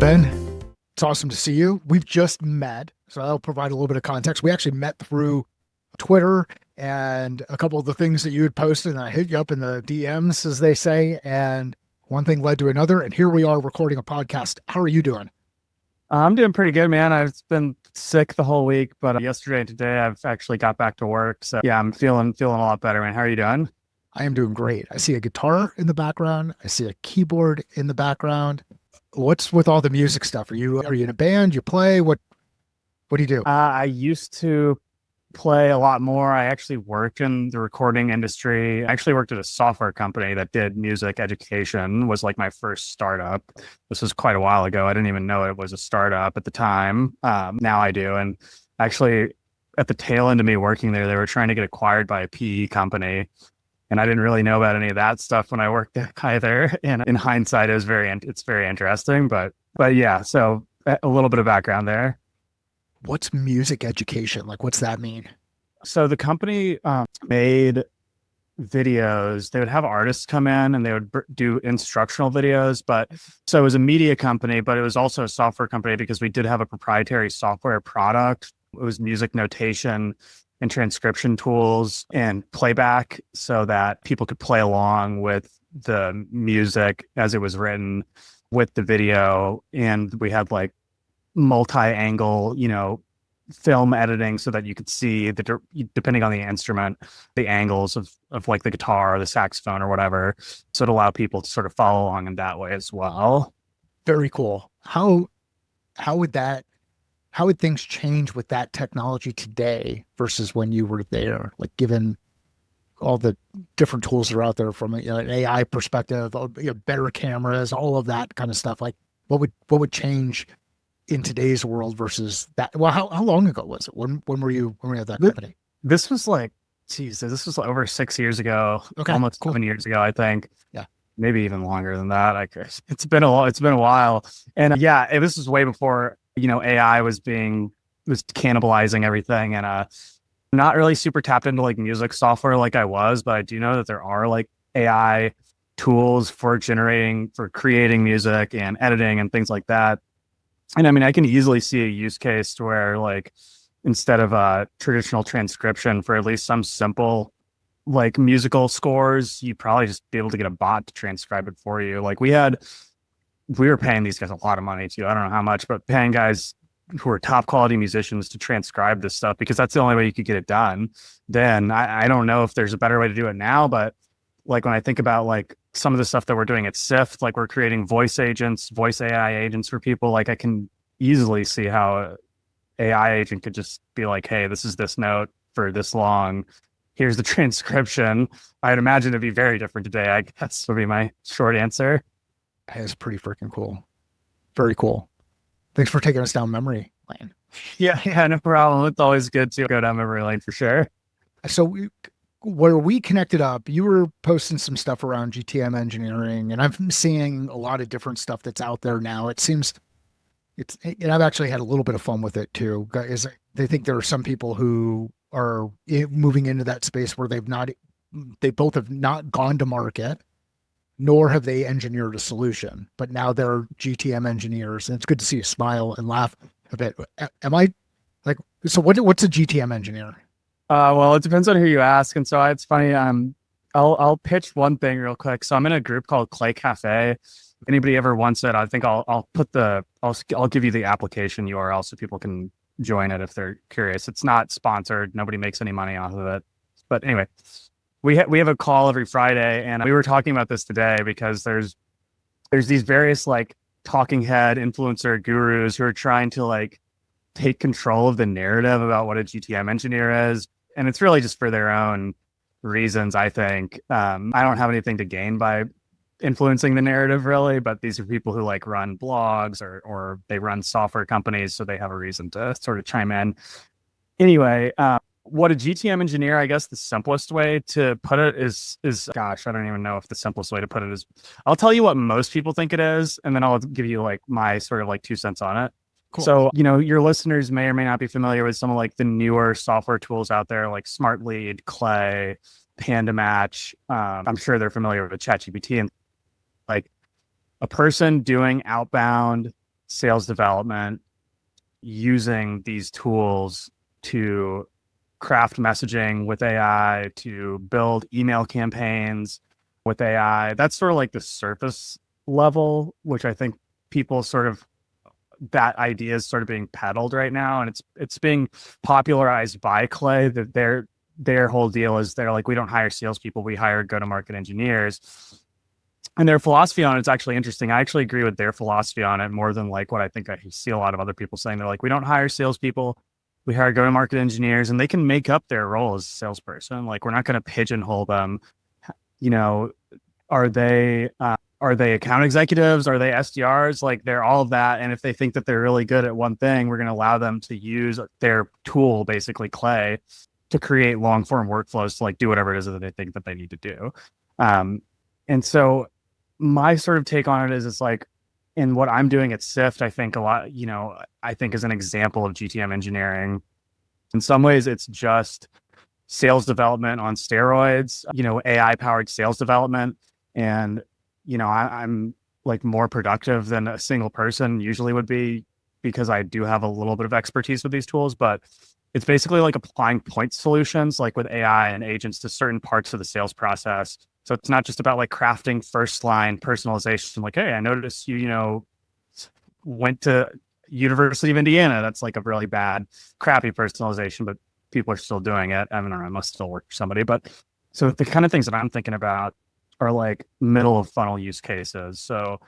Ben, it's awesome to see you. We've just met, so I'll provide a little bit of context. We actually met through Twitter and a couple of the things that you had posted, and I hit you up in the DMs, as they say, and one thing led to another, and here we are recording a podcast. How are you doing? I'm doing pretty good, man. I've been sick the whole week, but yesterday and today I've actually got back to work. So yeah, I'm feeling a lot better, man. How are you doing? I am doing great. I see a guitar in the background. I see a keyboard in the background. What's with all the music stuff? Are you in a band? You play? What do you do? I used to play a lot more. I actually worked in the recording industry. I actually worked at a software company that did music education, was like my first startup. This was quite a while ago. I didn't even know it was a startup at the time. Now I do. And actually, at the tail end of me working there, they were trying to get acquired by a PE company. And I didn't really know about any of that stuff when I worked there either. And in hindsight, it's very interesting. But yeah, so a little bit of background there. What's music education? Like, what's that mean? So the company made videos. They would have artists come in and they would do instructional videos. But so it was a media company, but it was also a software company because we did have a proprietary software product. It was music notation and transcription tools and playback so that people could play along with the music as it was written with the video. And we had like multi-angle, film editing so that you could see depending on the instrument, the angles of like the guitar or the saxophone or whatever. So it allowed people to sort of follow along in that way as well. Very cool. How would that how would things change with that technology today versus when you were there? Like, given all the different tools that are out there from an AI perspective, better cameras, all of that kind of stuff. Like, what would change in today's world versus that? Well, how long ago was it? When were you at that company? This was like, geez, this was over 6 years ago, Okay, almost cool. 7 years ago, I think. Yeah. Maybe even longer than that. It's been it's been a while. And yeah, this was way before, AI was cannibalizing everything. And not really super tapped into like music software like I was, but I do know that there are like AI tools for creating music and editing and things like that. And I mean, I can easily see a use case to where like instead of traditional transcription for at least some simple like musical scores, you'd probably just be able to get a bot to transcribe it for you. Like we were paying these guys a lot of money too. I don't know how much, but paying guys who are top quality musicians to transcribe this stuff because that's the only way you could get it done. Then I don't know if there's a better way to do it now, but like when I think about like some of the stuff that we're doing at Sift, like we're creating voice AI agents for people, like I can easily see how a AI agent could just be like, hey, this is this note for this long. Here's the transcription. I'd imagine it'd be very different today, I guess would be my short answer. It's pretty freaking cool. Very cool. Thanks for taking us down memory lane. Yeah, no problem. It's always good to go down memory lane for sure. So where we connected up, you were posting some stuff around GTM engineering, and I'm seeing a lot of different stuff that's out there now. It seems and I've actually had a little bit of fun with it too. They think there are some people who are moving into that space where they both have not gone to market, nor have they engineered a solution, but now they're GTM engineers, and it's good to see you smile and laugh a bit. Am I like, so what's a GTM engineer? Well, it depends on who you ask. And so it's funny. I'll pitch one thing real quick. So I'm in a group called Clay Cafe. If anybody ever wants it, I think I'll give you the application URL so people can join it if they're curious. It's not sponsored. Nobody makes any money off of it. But anyway, we have a call every Friday, and we were talking about this today because there's these various like talking head influencer gurus who are trying to like take control of the narrative about what a GTM engineer is. And it's really just for their own reasons, I think. I don't have anything to gain by influencing the narrative really, but these are people who like run blogs or they run software companies. So they have a reason to sort of chime in. Anyway, what a GTM engineer, I guess the simplest way to put it is gosh, I don't even know if the simplest way to put it is. I'll tell you what most people think it is, and then I'll give you like my sort of like 2 cents on it. Cool. So, your listeners may or may not be familiar with some of like the newer software tools out there, like Smart Lead, Clay, Panda Match. I'm sure they're familiar with ChatGPT, and like a person doing outbound sales development using these tools to craft messaging with AI, to build email campaigns with AI. That's sort of like the surface level, which I think people sort of that idea is sort of being peddled right now, and it's being popularized by Clay. That their whole deal is they're like, we don't hire salespeople, we hire go-to-market engineers. And their philosophy on it's actually interesting. I actually agree with their philosophy on it more than like what I think I see a lot of other people saying. They're like, we don't hire salespeople, we hire go-to-market engineers, and they can make up their role as a salesperson. Like, we're not going to pigeonhole them. You know, are they account executives? Are they SDRs? Like, they're all of that. And if they think that they're really good at one thing, we're going to allow them to use their tool, basically Clay, to create long form workflows to like do whatever it is that they think that they need to do. And so my sort of take on it is it's like, in what I'm doing at Sift, I think a lot, I think is an example of GTM engineering. In some ways, it's just sales development on steroids, AI powered sales development. And, I'm like more productive than a single person usually would be because I do have a little bit of expertise with these tools, but it's basically like applying point solutions like with AI and agents to certain parts of the sales process. So it's not just about like crafting first line personalization. Like, hey, I noticed you, went to University of Indiana. That's like a really bad, crappy personalization, but people are still doing it. I don't know, it must still work for somebody. But so the kind of things that I'm thinking about are like middle of funnel use cases. So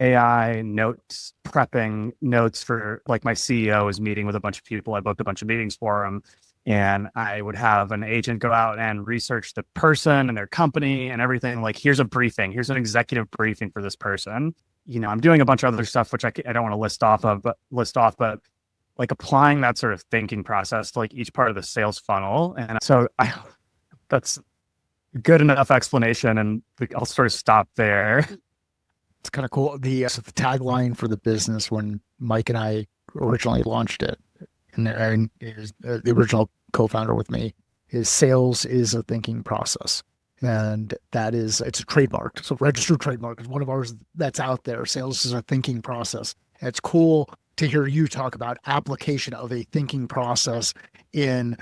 AI notes, prepping notes for like my CEO is meeting with a bunch of people. I booked a bunch of meetings for him. And I would have an agent go out and research the person and their company and everything. Like, here's a briefing. Here's an executive briefing for this person. I'm doing a bunch of other stuff, which I don't want to list off, but like applying that sort of thinking process to like each part of the sales funnel. And so that's good enough explanation. And I'll sort of stop there. It's kind of cool. So the tagline for the business when Mike and I originally launched it, and Aaron is the original co-founder with me, is sales is a thinking process. And it's a trademark. So registered trademark is one of ours that's out there. Sales is a thinking process. And it's cool to hear you talk about application of a thinking process in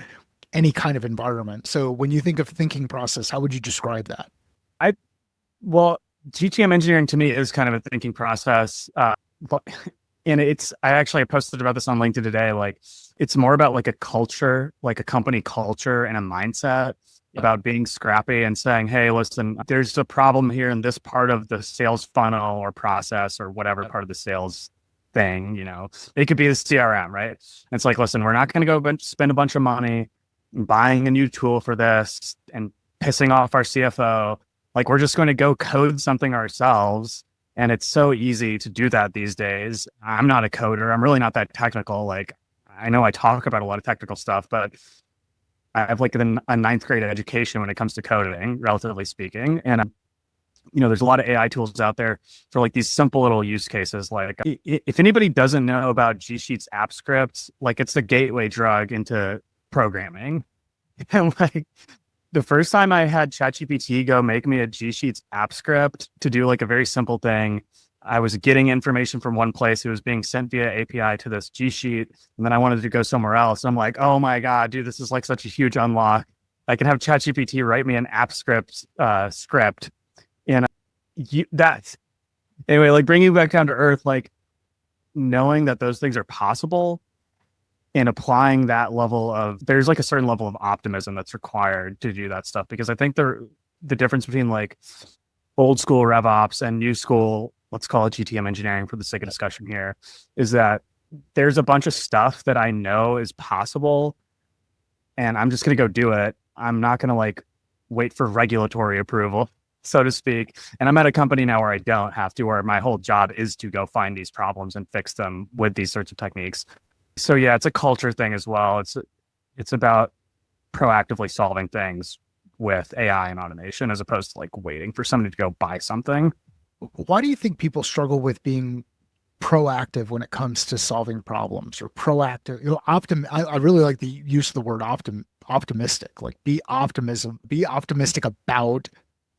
any kind of environment. So when you think of thinking process, how would you describe that? Well, GTM engineering to me is kind of a thinking process. And I posted about this on LinkedIn today. Like, it's more about like a culture, like a company culture and a mindset about being scrappy and saying, hey, listen, there's a problem here in this part of the sales funnel or process or whatever part of the sales thing, it could be the CRM, right? And it's like, listen, we're not going to go spend a bunch of money buying a new tool for this and pissing off our CFO. Like, we're just going to go code something ourselves. And it's so easy to do that these days. I'm not a coder. I'm really not that technical. Like, I know I talk about a lot of technical stuff, but I have like a ninth grade education when it comes to coding, relatively speaking. And, there's a lot of AI tools out there for like these simple little use cases. Like, if anybody doesn't know about G-Sheets app scripts, like, it's the gateway drug into programming. And like, the first time I had ChatGPT go make me a G-Sheets app script to do like a very simple thing, I was getting information from one place. It was being sent via API to this G-Sheet, and then I wanted to go somewhere else. I'm like, oh my God, dude, this is like such a huge unlock. I can have ChatGPT write me an app script, and anyway, like, bringing you back down to earth, like, knowing that those things are possible and applying that there's like a certain level of optimism that's required to do that stuff. Because I think the difference between like old school RevOps and new school, let's call it GTM engineering for the sake of discussion here, is that there's a bunch of stuff that I know is possible and I'm just going to go do it. I'm not going to like wait for regulatory approval, so to speak. And I'm at a company now where I don't have to, where my whole job is to go find these problems and fix them with these sorts of techniques. So yeah, it's a culture thing as well. It's about proactively solving things with AI and automation as opposed to like waiting for somebody to go buy something. Why do you think people struggle with being proactive when it comes to solving problems, or proactive? I really like the use of the word optimistic. Like, be optimistic about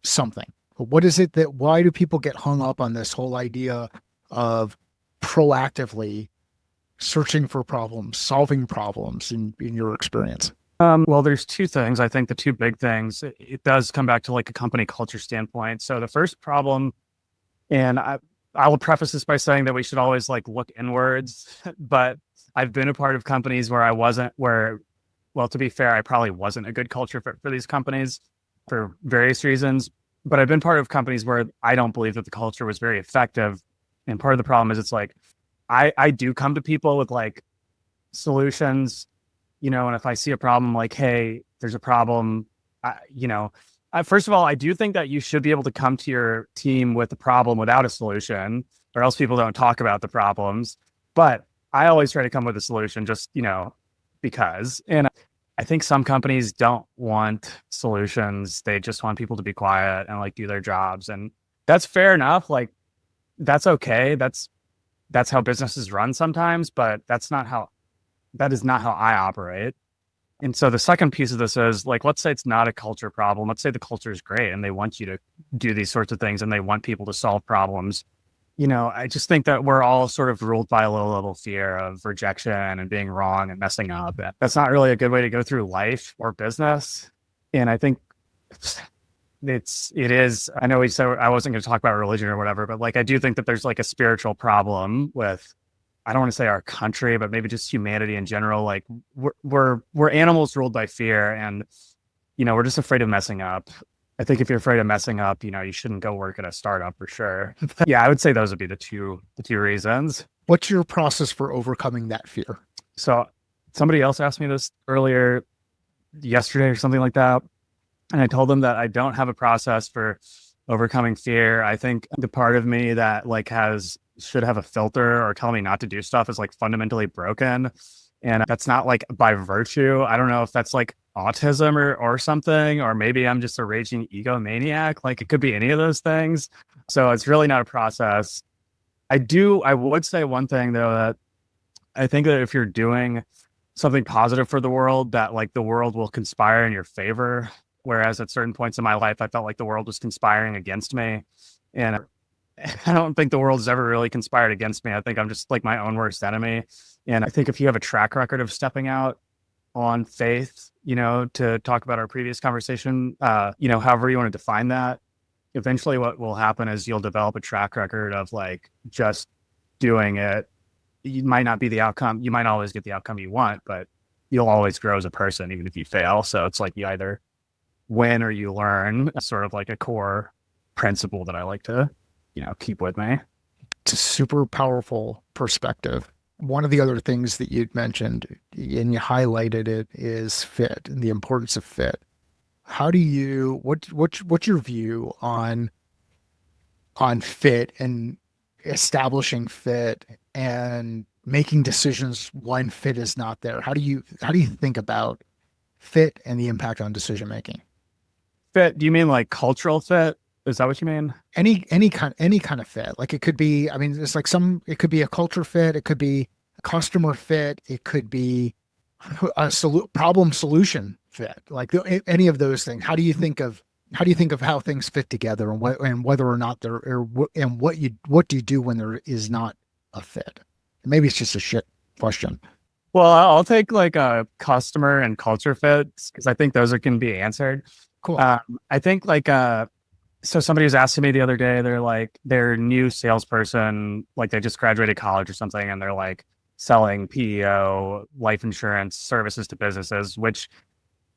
something. But what is it why do people get hung up on this whole idea of proactively searching for problems, solving problems in your experience? Well, there's two things. I think the two big things, it does come back to like a company culture standpoint. So the first problem, and I will preface this by saying that we should always like look inwards, but I've been a part of companies where I wasn't, where, well, to be fair, I probably wasn't a good culture fit for these companies for various reasons. But I've been part of companies where I don't believe that the culture was very effective. And part of the problem is it's like I do come to people with like solutions, and if I see a problem, like, hey, there's a problem, first of all, I do think that you should be able to come to your team with a problem without a solution, or else people don't talk about the problems. But I always try to come with a solution just, because. And I think some companies don't want solutions. They just want people to be quiet and like do their jobs. And that's fair enough. Like, that's okay. That's how businesses run sometimes, but that is not how I operate. And so the second piece of this is like, let's say it's not a culture problem. Let's say the culture is great and they want you to do these sorts of things and they want people to solve problems. I just think that we're all sort of ruled by a low level fear of rejection and being wrong and messing up. That's not really a good way to go through life or business. And I think it is, I know we said I wasn't going to talk about religion or whatever, but like, I do think that there's like a spiritual problem with, I don't want to say our country, but maybe just humanity in general. Like we're animals ruled by fear, and we're just afraid of messing up. I think if you're afraid of messing up, you shouldn't go work at a startup for sure. Yeah, I would say those would be the two reasons. What's your process for overcoming that fear? So somebody else asked me this earlier yesterday or something like that, and I told them that I don't have a process for overcoming fear. I think the part of me that like should have a filter or tell me not to do stuff is like fundamentally broken. And that's not like by virtue. I don't know if that's like autism or something, or maybe I'm just a raging egomaniac. Like it could be any of those things. So it's really not a process. I would say one thing though, that I think that if you're doing something positive for the world, that like the world will conspire in your favor. Whereas at certain points in my life, I felt like the world was conspiring against me. And I don't think the world has ever really conspired against me. I think I'm just like my own worst enemy. And I think if you have a track record of stepping out on faith, to talk about our previous conversation, however you want to define that, eventually what will happen is you'll develop a track record of like just doing it. You might not be the outcome. You might always get the outcome you want, but you'll always grow as a person, even if you fail. So it's like you either win or you learn, sort of like a core principle that I like to keep with me. It's a super powerful perspective. One of the other things that you'd mentioned and you highlighted it is fit and the importance of fit. How do you what's your view on fit and establishing fit and making decisions when fit is not there? How do you think about fit and the impact on decision making? Fit? Do you mean like cultural fit? Is that what you mean? Any kind of fit. Like it could be, I mean, it's like it could be a culture fit, it could be a customer fit, it could be a problem solution fit. Like any of those things. How do you think of how things fit together and whether or not there and what do you do when there is not a fit? Maybe it's just a shit question. Well, I'll take like a customer and culture fits because I think those can be answered. Cool. I think like so somebody was asking me the other day, they're like, their new salesperson, like they just graduated college or something, and they're like selling PEO, life insurance services to businesses, which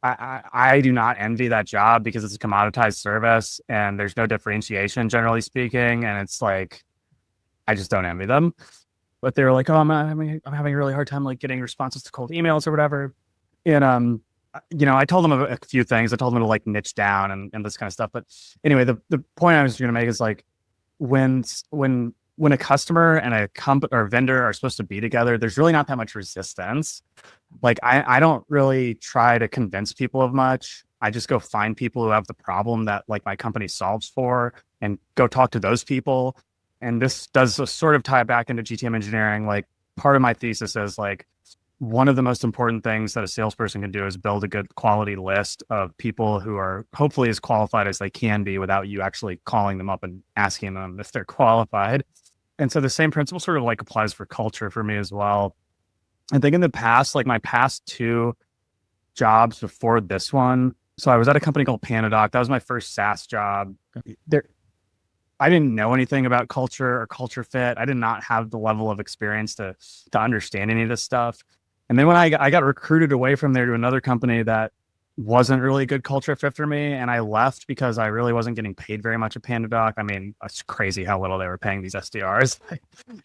I do not envy that job because it's a commoditized service and there's no differentiation, generally speaking. And it's like, I just don't envy them. But they were like, oh, I'm having a really hard time like getting responses to cold emails or whatever. And I told them a few things. I told them to like niche down and this kind of stuff. But anyway, the point I was going to make is like when a customer and a company or vendor are supposed to be together, there's really not that much resistance. Like I don't really try to convince people of much. I just go find people who have the problem that like my company solves for and go talk to those people. And this does sort of tie back into GTM engineering. Like part of my thesis is like, one of the most important things that a salesperson can do is build a good quality list of people who are hopefully as qualified as they can be without you actually calling them up and asking them if they're qualified. And so the same principle sort of like applies for culture for me as well. I think in the past, like my past two jobs before this one, so I was at a company called Panadoc. That was my first SaaS job. There, I didn't know anything about culture or culture fit. I did not have the level of experience to understand any of this stuff. And then when I got recruited away from there to another company that wasn't really a good culture fit for me, and I left because I really wasn't getting paid very much at PandaDoc. I mean, it's crazy how little they were paying these SDRs.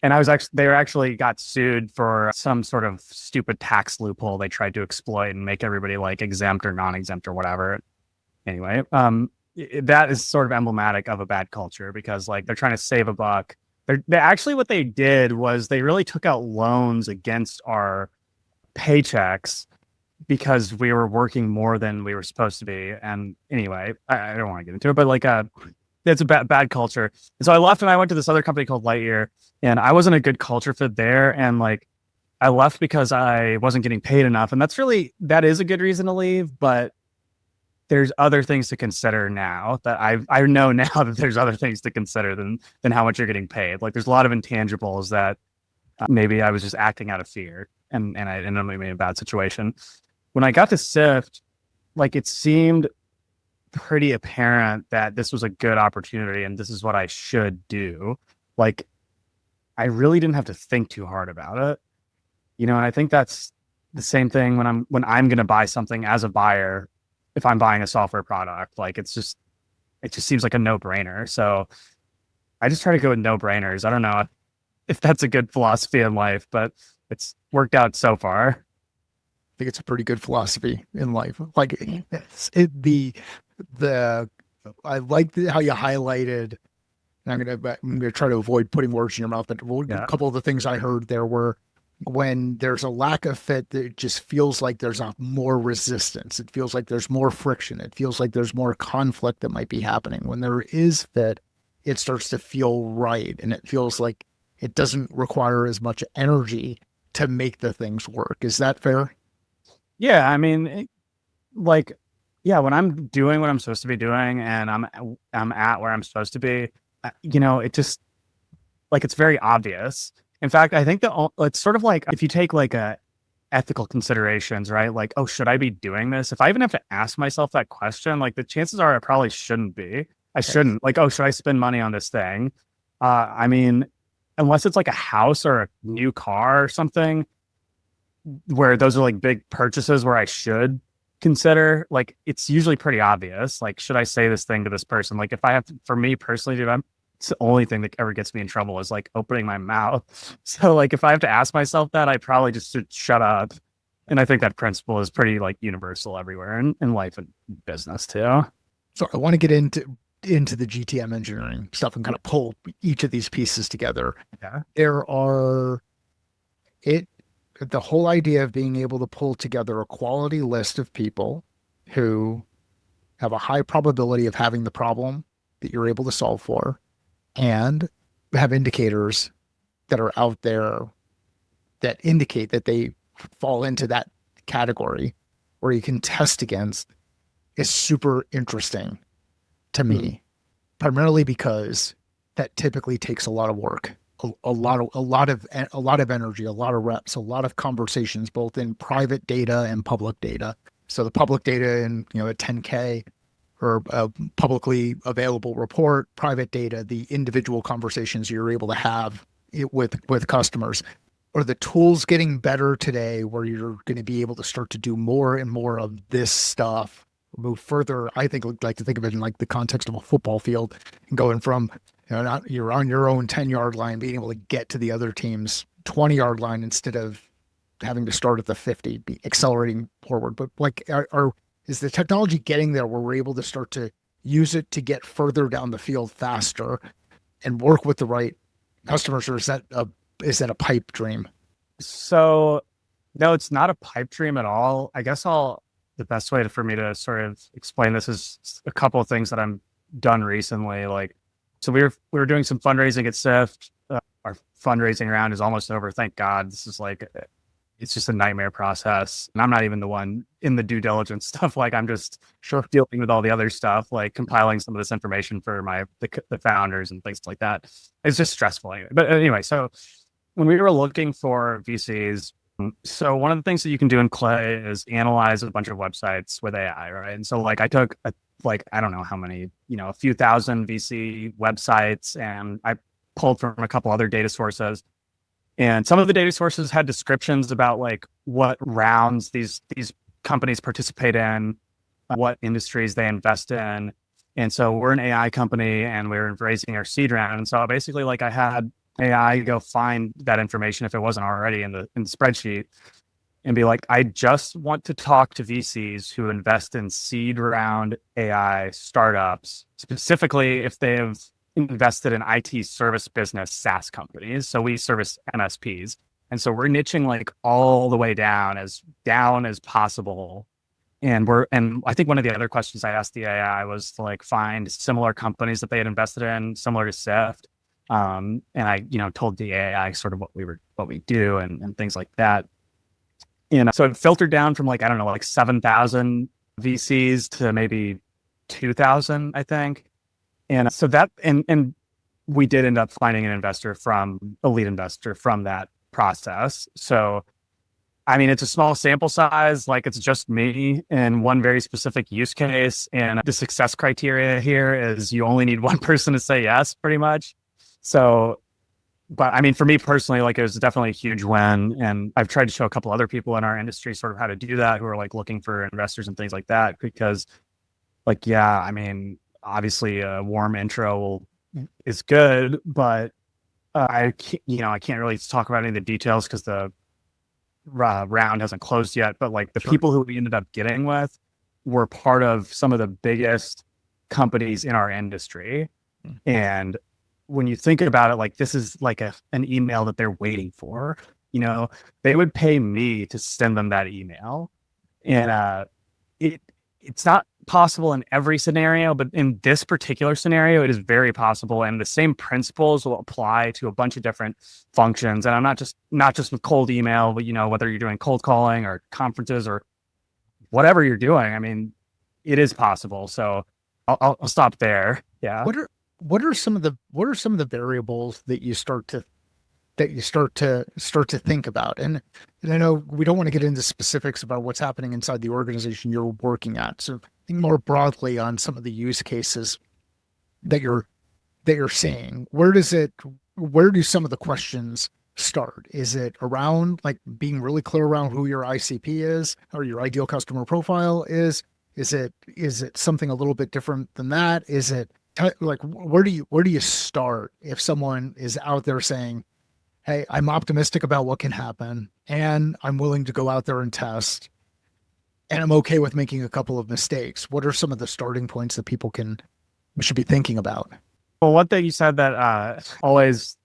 And they were actually got sued for some sort of stupid tax loophole they tried to exploit and make everybody like exempt or non-exempt or whatever. Anyway, that is sort of emblematic of a bad culture because like they're trying to save a buck. They actually what they did was they really took out loans against our paychecks because we were working more than we were supposed to be. And anyway, I don't want to get into it, but like it's a bad culture. And so I left and I went to this other company called Lightyear, and I wasn't a good culture fit there. And like I left because I wasn't getting paid enough. And that is a good reason to leave, but there's other things to consider now that I know now that there's other things to consider than how much you're getting paid. Like there's a lot of intangibles that maybe I was just acting out of fear and I ended up in a bad situation. When I got to Sift, like it seemed pretty apparent that this was a good opportunity and this is what I should do. Like I really didn't have to think too hard about it. And I think that's the same thing when I'm going to buy something as a buyer. If I'm buying a software product, like it just seems like a no-brainer. So I just try to go with no-brainers. I don't know if that's a good philosophy in life, but it's worked out so far. I think it's a pretty good philosophy in life. Like I like how you highlighted, and I'm gonna try to avoid putting words in your mouth, but a couple of the things I heard there were when there's a lack of fit, it just feels like there's more resistance. It feels like there's more friction. It feels like there's more conflict that might be happening. When there is fit, it starts to feel right. And it feels like it doesn't require as much energy to make the things work. Is that fair? Yeah. I mean, when I'm doing what I'm supposed to be doing and I'm at where I'm supposed to be, it just like, it's very obvious. In fact, I think that it's sort of like if you take like ethical considerations, right? Like, oh, should I be doing this? If I even have to ask myself that question, like the chances are I probably shouldn't be. I shouldn't. Like, oh, should I spend money on this thing? I mean, unless it's like a house or a new car or something, where those are like big purchases where I should consider, like it's usually pretty obvious. Like, should I say this thing to this person? Like, if I have to, for me personally, dude, it's the only thing that ever gets me in trouble is like opening my mouth. So like if I have to ask myself that, I probably just should shut up. And I think that principle is pretty like universal everywhere in life and business too. So I want to get into the GTM engineering stuff and kind of pull each of these pieces together. Yeah. The whole idea of being able to pull together a quality list of people who have a high probability of having the problem that you're able to solve for, and have indicators that are out there that indicate that they fall into that category where you can test against is super interesting to me, primarily because that typically takes a lot of work, a lot of energy, a lot of reps, a lot of conversations, both in private data and public data. So the public data in a 10K or a publicly available report, private data, the individual conversations you're able to have with customers. Are the tools getting better today where you're going to be able to start to do more and more of this stuff, move further? I think I'd like to think of it in like the context of a football field and going from, you're on your own 10-yard line, being able to get to the other team's 20-yard line instead of having to start at the 50, be accelerating forward. But like, is the technology getting there where we're able to start to use it to get further down the field faster and work with the right customers, or is that a pipe dream? So no, it's not a pipe dream at all. I guess the best way for me to sort of explain this is a couple of things that I'm done recently. Like, so we were doing some fundraising at Sift. Our fundraising round is almost over. Thank God. This is like it's just a nightmare process. And I'm not even the one in the due diligence stuff. Like I'm just Sure. dealing with all the other stuff, like compiling some of this information for the founders and things like that. It's just stressful anyway. But anyway, so when we were looking for VCs, so one of the things that you can do in Clay is analyze a bunch of websites with AI, right? And so like I took I don't know how many, a few thousand VC websites, and I pulled from a couple other data sources. And some of the data sources had descriptions about like what rounds these companies participate in, what industries they invest in. And so we're an AI company and we're raising our seed round. And so basically like I had AI go find that information if it wasn't already in the spreadsheet and be like, I just want to talk to VCs who invest in seed round AI startups, specifically if they've invested in IT service business SaaS companies. So we service MSPs. And so we're niching like all the way down as possible. And I think one of the other questions I asked the AI was to like find similar companies that they had invested in, similar to Sift. And I, told the AI sort of what we do and things like that. And so it filtered down from like, I don't know, like 7,000 VCs to maybe 2,000, I think. And so and we did end up finding a lead investor from that process. So, I mean, it's a small sample size, like it's just me in one very specific use case. And the success criteria here is you only need one person to say yes, pretty much. So, but I mean, for me personally, like it was definitely a huge win. And I've tried to show a couple other people in our industry sort of how to do that, who are like looking for investors and things like that, because like, yeah, I mean, obviously a warm intro is good, but I can't really talk about any of the details because the round hasn't closed yet. But like the Sure. people who we ended up getting with were part of some of the biggest companies in our industry. Mm. And when you think about it, like this is like an email that they're waiting for, they would pay me to send them that email. And it's not possible in every scenario, but in this particular scenario, it is very possible. And the same principles will apply to a bunch of different functions. And I'm not just with cold email, but whether you're doing cold calling or conferences or whatever you're doing, I mean, it is possible. So I'll stop there. Yeah. What are some of the variables that you start to think about? And I know we don't want to get into specifics about what's happening inside the organization you're working at. So think more broadly on some of the use cases that you're seeing. Where do some of the questions start? Is it around like being really clear around who your ICP is or your ideal customer profile is? Is it something a little bit different than that? Is it like where do you start if someone is out there saying, hey, I'm optimistic about what can happen, and I'm willing to go out there and test, and I'm okay with making a couple of mistakes? What are some of the starting points that we should be thinking about? Well, one thing you said that always,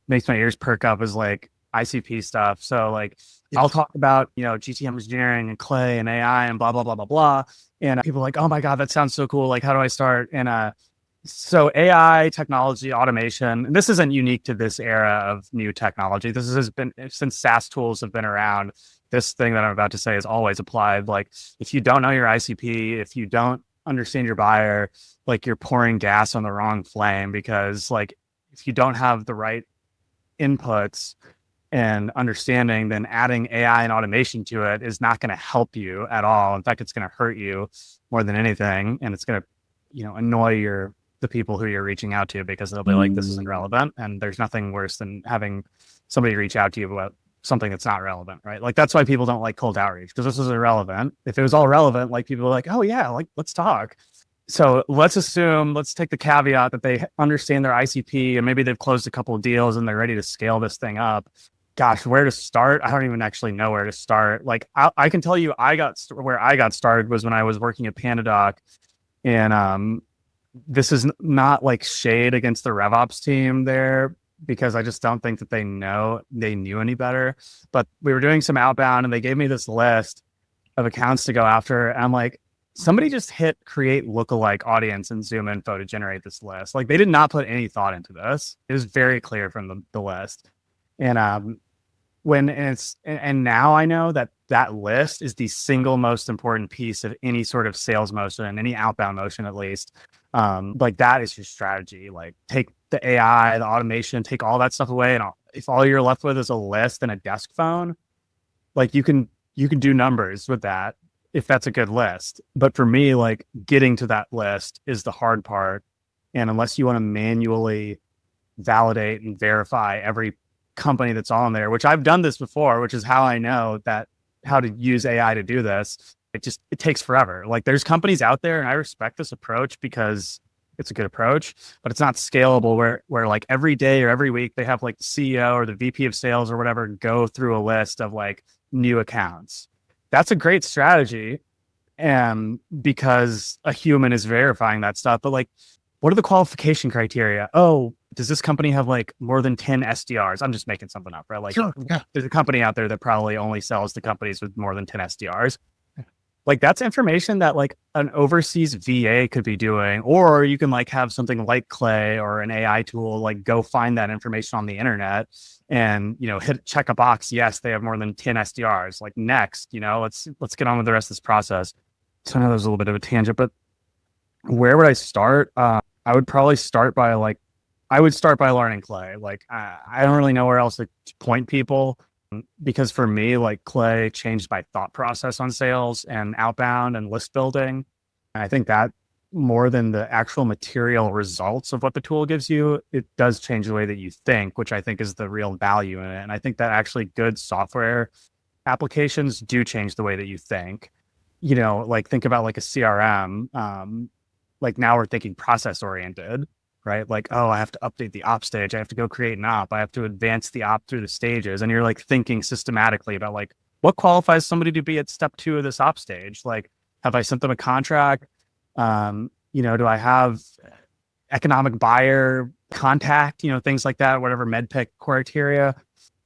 makes my ears perk up is like ICP stuff. So like I'll Yes. talk about, GTM engineering and Clay and AI and blah, blah, blah, blah, blah. And people are like, oh my God, that sounds so cool. Like, how do I start? And so AI, technology, automation, and this isn't unique to this era of new technology. This has been since SaaS tools have been around. This thing that I'm about to say is always applied. Like if you don't know your ICP, if you don't understand your buyer, like you're pouring gas on the wrong flame, because like if you don't have the right inputs and understanding, then adding AI and automation to it is not going to help you at all. In fact, it's going to hurt you more than anything. And it's going to, annoy the people who you're reaching out to, because they'll be like, this isn't relevant. And there's nothing worse than having somebody reach out to you about something that's not relevant, right? Like that's why people don't like cold outreach, because this is irrelevant. If it was all relevant, like people are like, oh yeah, like let's talk. So let's take the caveat that they understand their ICP and maybe they've closed a couple of deals and they're ready to scale this thing up. Gosh, where to start? I don't even actually know where to start. Like I can tell you, where I got started was when I was working at PandaDoc, and this is not like shade against the RevOps team there, because I just don't think that they knew any better. But we were doing some outbound and they gave me this list of accounts to go after. And I'm like, somebody just hit create lookalike audience and Zoom info to generate this list. Like they did not put any thought into this. It was very clear from the list. And And now I know that that list is the single most important piece of any sort of sales motion, any outbound motion at least. Like that is your strategy. Like take the AI, the automation, take all that stuff away, and if all you're left with is a list and a desk phone, like you can do numbers with that if that's a good list. But for me, like getting to that list is the hard part. And unless you want to manually validate and verify every company that's on there, which I've done this before, which is how I know that how to use AI to do this. It takes forever. Like there's companies out there and I respect this approach because it's a good approach, but it's not scalable where like every day or every week they have like the CEO or the VP of sales or whatever go through a list of like new accounts. That's a great strategy. And because a human is verifying that stuff, but like what are the qualification criteria? Oh, does this company have like more than 10 SDRs? I'm just making something up, right? Like Sure. Yeah. there's a company out there that probably only sells to companies with more than 10 SDRs. Like that's information that like an overseas VA could be doing, or you can like have something like Clay or an AI tool, like go find that information on the internet and, check a box. Yes, they have more than 10 SDRs. Like next, let's get on with the rest of this process. So I know there's a little bit of a tangent, but where would I start? I would probably start by learning Clay. Like I don't really know where else to point people because for me, like Clay changed my thought process on sales and outbound and list building. And I think that more than the actual material results of what the tool gives you, it does change the way that you think, which I think is the real value in it. And I think that actually good software applications do change the way that you think. Like think about like a CRM. Like now we're thinking process oriented, right? Like, oh, I have to update the op stage. I have to go create an op. I have to advance the op through the stages. And you're like thinking systematically about like what qualifies somebody to be at step 2 of this op stage? Like, have I sent them a contract? Do I have economic buyer contact, things like that, whatever medpic criteria.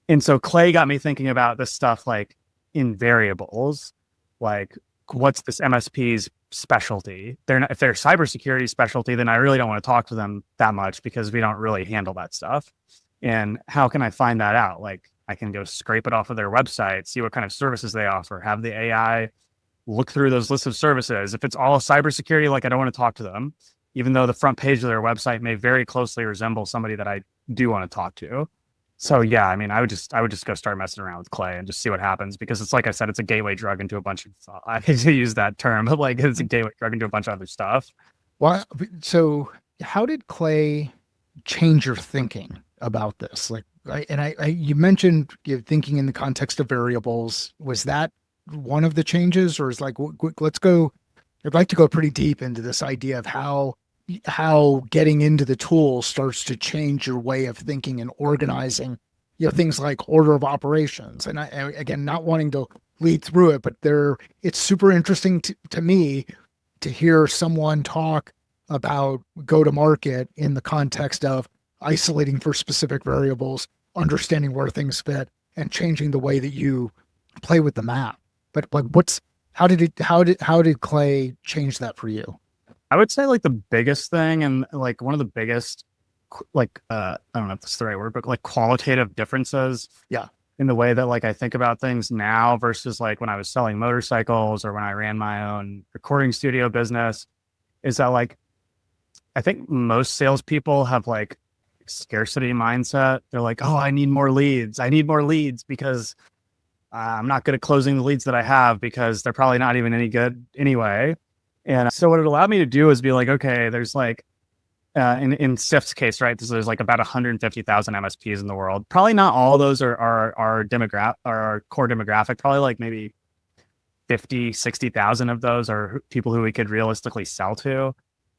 And so Clay got me thinking about this stuff like in variables, like what's this MSP's specialty? If they're cybersecurity specialty, then I really don't want to talk to them that much because we don't really handle that stuff. And how can I find that out? Like I can go scrape it off of their website, see what kind of services they offer, have the AI look through those lists of services. If it's all cybersecurity, like I don't want to talk to them, even though the front page of their website may very closely resemble somebody that I do want to talk to. So yeah, I mean, I would just go start messing around with Clay and just see what happens because it's like I said, it's a gateway drug into a bunch of. I hate to use that term, but like it's a gateway drug into a bunch of other stuff. Why? So, how did Clay change your thinking about this? Like, you mentioned thinking in the context of variables. Was that one of the changes, or is like, let's go? I'd like to go pretty deep into this idea of how getting into the tool starts to change your way of thinking and organizing, things like order of operations. And again, not wanting to lead through it, but it's super interesting to me to hear someone talk about go to market in the context of isolating for specific variables, understanding where things fit, and changing the way that you play with the map. But like, how did Clay change that for you? I would say like the biggest thing and like one of the biggest like I don't know if that's the right word, but like qualitative differences. Yeah. In the way that like I think about things now versus like when I was selling motorcycles or when I ran my own recording studio business is that like I think most salespeople have like scarcity mindset. They're like, oh, I need more leads. I need more leads because I'm not good at closing the leads that I have because they're probably not even any good anyway. And so what it allowed me to do is be like, okay, there's like, in Sift's case, right? There's like about 150,000 MSPs in the world. Probably not all of those are demographic or our core demographic. Probably like maybe 50, 60,000 of those are people who we could realistically sell to.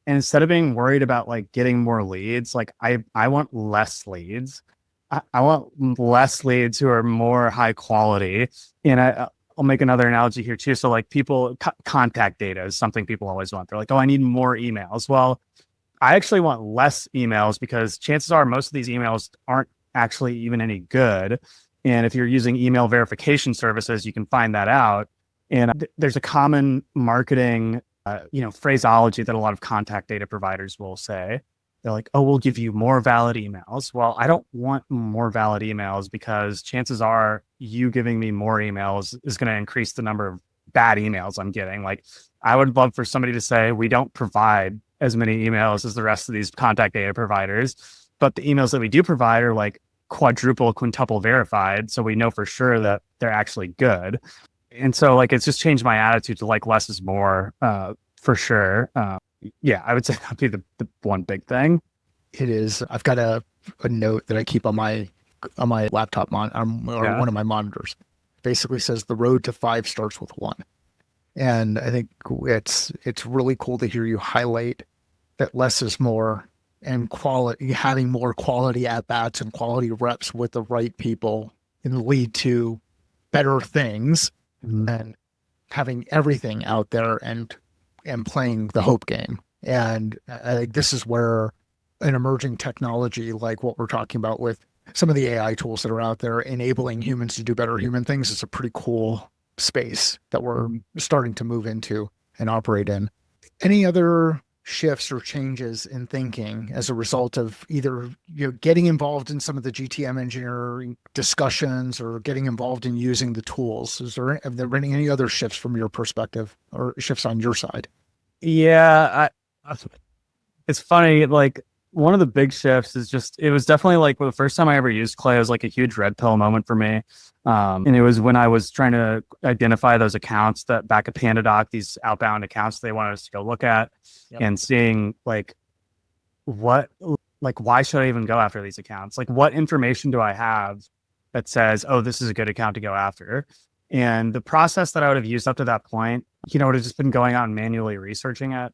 And instead of being worried about like getting more leads, like I want less leads. I want less leads who are more high quality. And I'll make another analogy here too. So like contact data is something people always want. They're like, oh, I need more emails. Well, I actually want less emails because chances are most of these emails aren't actually even any good. And if you're using email verification services, you can find that out. And there's a common marketing, phraseology that a lot of contact data providers will say they're like, oh, we'll give you more valid emails. Well, I don't want more valid emails because chances are you giving me more emails is going to increase the number of bad emails I'm getting. Like, I would love for somebody to say, we don't provide as many emails as the rest of these contact data providers, but the emails that we do provide are like quadruple, quintuple verified. So we know for sure that they're actually good. And so like, it's just changed my attitude to like less is more, for sure. Yeah, I would say that'd be the one big thing. It is. I've got a note that I keep on my laptop or Yeah. one of my monitors. Basically says the road to five starts with one. And I think it's really cool to hear you highlight that less is more, and quality, having more quality at bats and quality reps with the right people can lead to better things Mhm. than having everything out there and playing the hope game. And I think this is where an emerging technology like what we're talking about with some of the AI tools that are out there enabling humans to do better human things is a pretty cool space that we're starting to move into and operate in. Any other shifts or changes in thinking as a result of either getting involved in some of the GTM engineering discussions or getting involved in using the tools? Have there been any other shifts from your perspective or shifts on your side? Yeah, it's funny. Like one of the big shifts is just it was definitely like the first time I ever used Clay. It was like a huge red pill moment for me, and it was when I was trying to identify those accounts that back at PandaDoc, these outbound accounts they wanted us to go look at, Yep. and seeing like what like why should I even go after these accounts? Like what information do I have that says, oh, this is a good account to go after? And the process that I would have used up to that point, would have just been going out and manually researching it.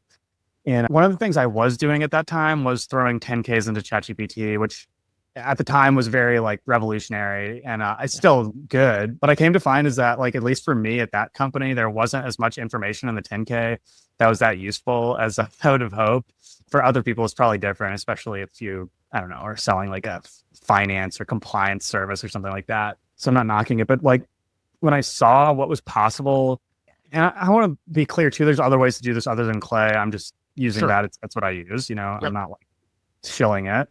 And one of the things I was doing at that time was throwing 10Ks into ChatGPT, which at the time was very like revolutionary and it's still good. But I came to find is that like, at least for me at that company, there wasn't as much information in the 10K that was that useful as I would have hoped. For other people, it's probably different, especially if you, I don't know, are selling like a finance or compliance service or something like that. So I'm not knocking it, but like when I saw what was possible, and I want to be clear too, there's other ways to do this other than Clay. I'm just using Sure. that. That's what I use. I'm Yep. not like shilling it.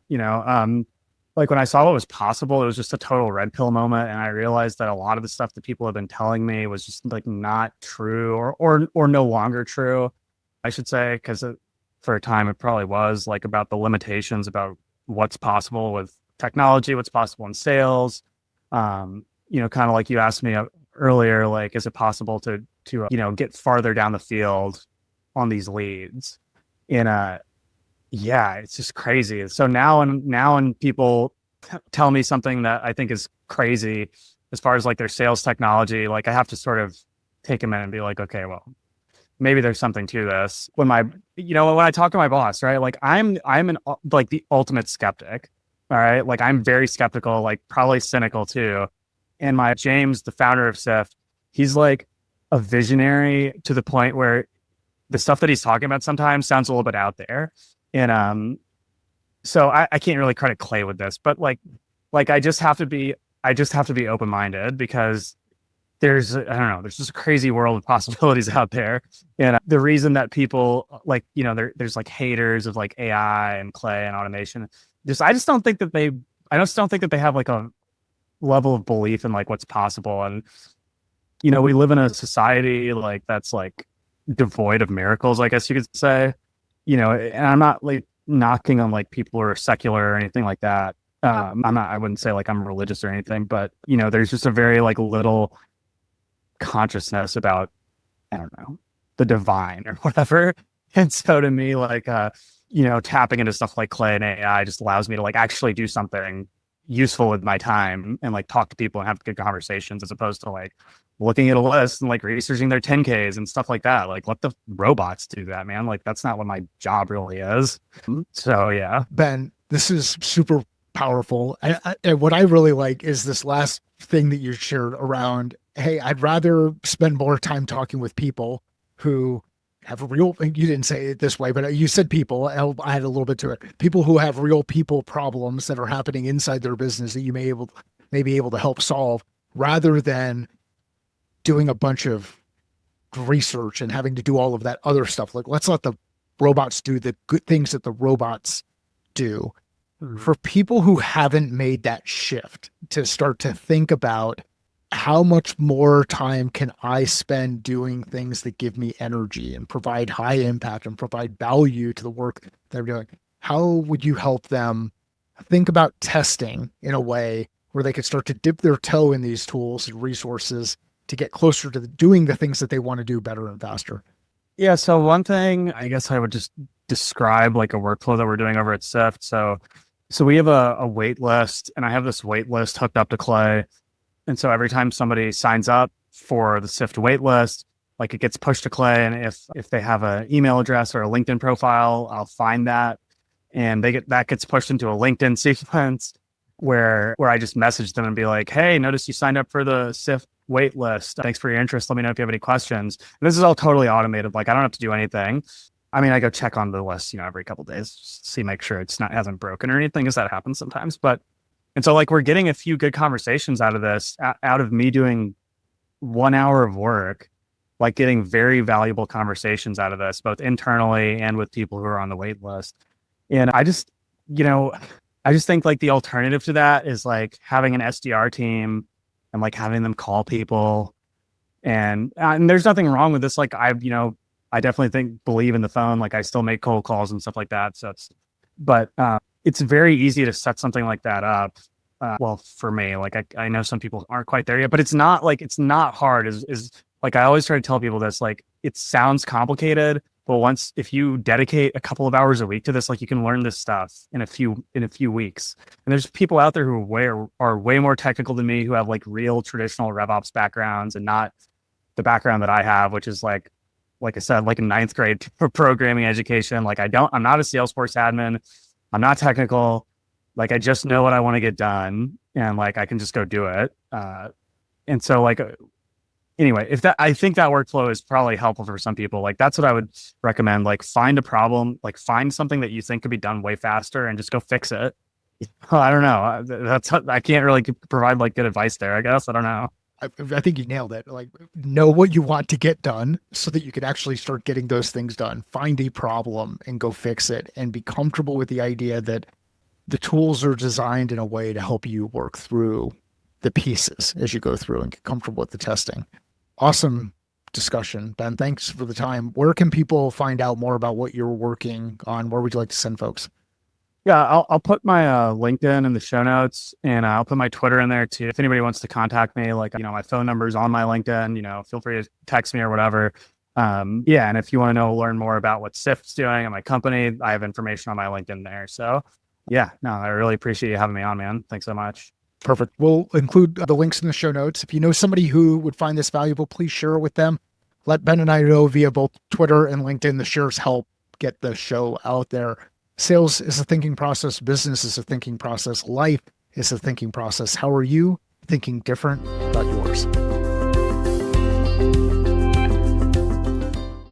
Like when I saw what was possible, it was just a total red pill moment, and I realized that a lot of the stuff that people have been telling me was just like not true, or no longer true, I should say, because for a time it probably was like about the limitations about what's possible with technology, what's possible in sales. Kind of like you asked me earlier, like is it possible to get farther down the field on these leads? And yeah, it's just crazy. So now when people tell me something that I think is crazy as far as like their sales technology, like I have to sort of take a minute and be like, okay, well, maybe there's something to this. When I talk to my boss, right? Like I'm an like the ultimate skeptic. All right. Like I'm very skeptical, like probably cynical too. And my James, the founder of Sift, he's like a visionary to the point where the stuff that he's talking about sometimes sounds a little bit out there. And so I can't really credit Clay with this, but like I just have to be open-minded because I don't know, there's just a crazy world of possibilities out there. And the reason that people like, there's like haters of like AI and Clay and automation, I just don't think that they have like a level of belief in like what's possible. And, we live in a society like that's like devoid of miracles, I guess you could say, and I'm not like knocking on like people who are secular or anything like that. I wouldn't say like I'm religious or anything, but there's just a very like little consciousness about, I don't know, the divine or whatever. And so to me, like, tapping into stuff like Clay and AI just allows me to like actually do something useful with my time and like talk to people and have good conversations as opposed to like looking at a list and like researching their 10Ks and stuff like that. Like let the robots do that, man. Like that's not what my job really is. So yeah. Ben, this is super powerful. And what I really like is this last thing that you shared around, hey, I'd rather spend more time talking with people who have real, you didn't say it this way, but you said people, I'll add a little bit to it. People who have real people problems that are happening inside their business that you may be able to help solve rather than doing a bunch of research and having to do all of that other stuff. Like, let's let the robots do the good things that the robots do. Mhm. For people who haven't made that shift to start to think about how much more time can I spend doing things that give me energy and provide high impact and provide value to the work they're doing, how would you help them think about testing in a way where they could start to dip their toe in these tools and resources to get closer to doing the things that they want to do better and faster? Yeah, so one thing I guess I would just describe like a workflow that we're doing over at Sift. So we have a wait list, and I have this wait list hooked up to Clay. And so every time somebody signs up for the Sift wait list, like it gets pushed to Clay. And if they have an email address or a LinkedIn profile, I'll find that. And that gets pushed into a LinkedIn sequence where I just message them and be like, hey, notice you signed up for the Sift wait list. Thanks for your interest. Let me know if you have any questions. And this is all totally automated. Like I don't have to do anything. I mean, I go check on the list, every couple of days, see, make sure it's not hasn't broken or anything, because that happens sometimes. And so like we're getting a few good conversations out of this, out of me doing 1 hour of work, like getting very valuable conversations out of this, both internally and with people who are on the wait list. And you know, I just think like the alternative to that is like having an SDR team and like having them call people. And there's nothing wrong with this. Like I definitely believe in the phone. Like I still make cold calls and stuff like that. But it's very easy to set something like that up. Well, for me, like I know some people aren't quite there yet, but it's not hard. Is like I always try to tell people this. Like it sounds complicated, but if you dedicate a couple of hours a week to this, like you can learn this stuff in a few weeks. And there's people out there who are way more technical than me, who have like real traditional RevOps backgrounds and not the background that I have, which is like I said, like a ninth grade programming education. Like I'm not a Salesforce admin. I'm not technical. Like I just know what I want to get done, and like I can just go do it. And so like anyway, I think that workflow is probably helpful for some people. Like that's what I would recommend. Like find a problem, like find something that you think could be done way faster, and just go fix it. I don't know. I can't really provide like good advice there, I guess. I don't know. I think you nailed it. Like, know what you want to get done so that you can actually start getting those things done. Find a problem and go fix it, and be comfortable with the idea that the tools are designed in a way to help you work through the pieces as you go through and get comfortable with the testing. Awesome discussion, Ben. Thanks for the time. Where can people find out more about what you're working on? Where would you like to send folks? Yeah, I'll put my LinkedIn in the show notes, and I'll put my Twitter in there too. If anybody wants to contact me, like my phone number is on my LinkedIn. Feel free to text me or whatever. Yeah, and if you want to learn more about what Sift's doing and my company, I have information on my LinkedIn there. So, yeah, no, I really appreciate you having me on, man. Thanks so much. Perfect. We'll include the links in the show notes. If you know somebody who would find this valuable, please share it with them. Let Ben and I know via both Twitter and LinkedIn. The shares help get the show out there. Sales is a thinking process. Business is a thinking process. Life is a thinking process. How are you thinking different about yours?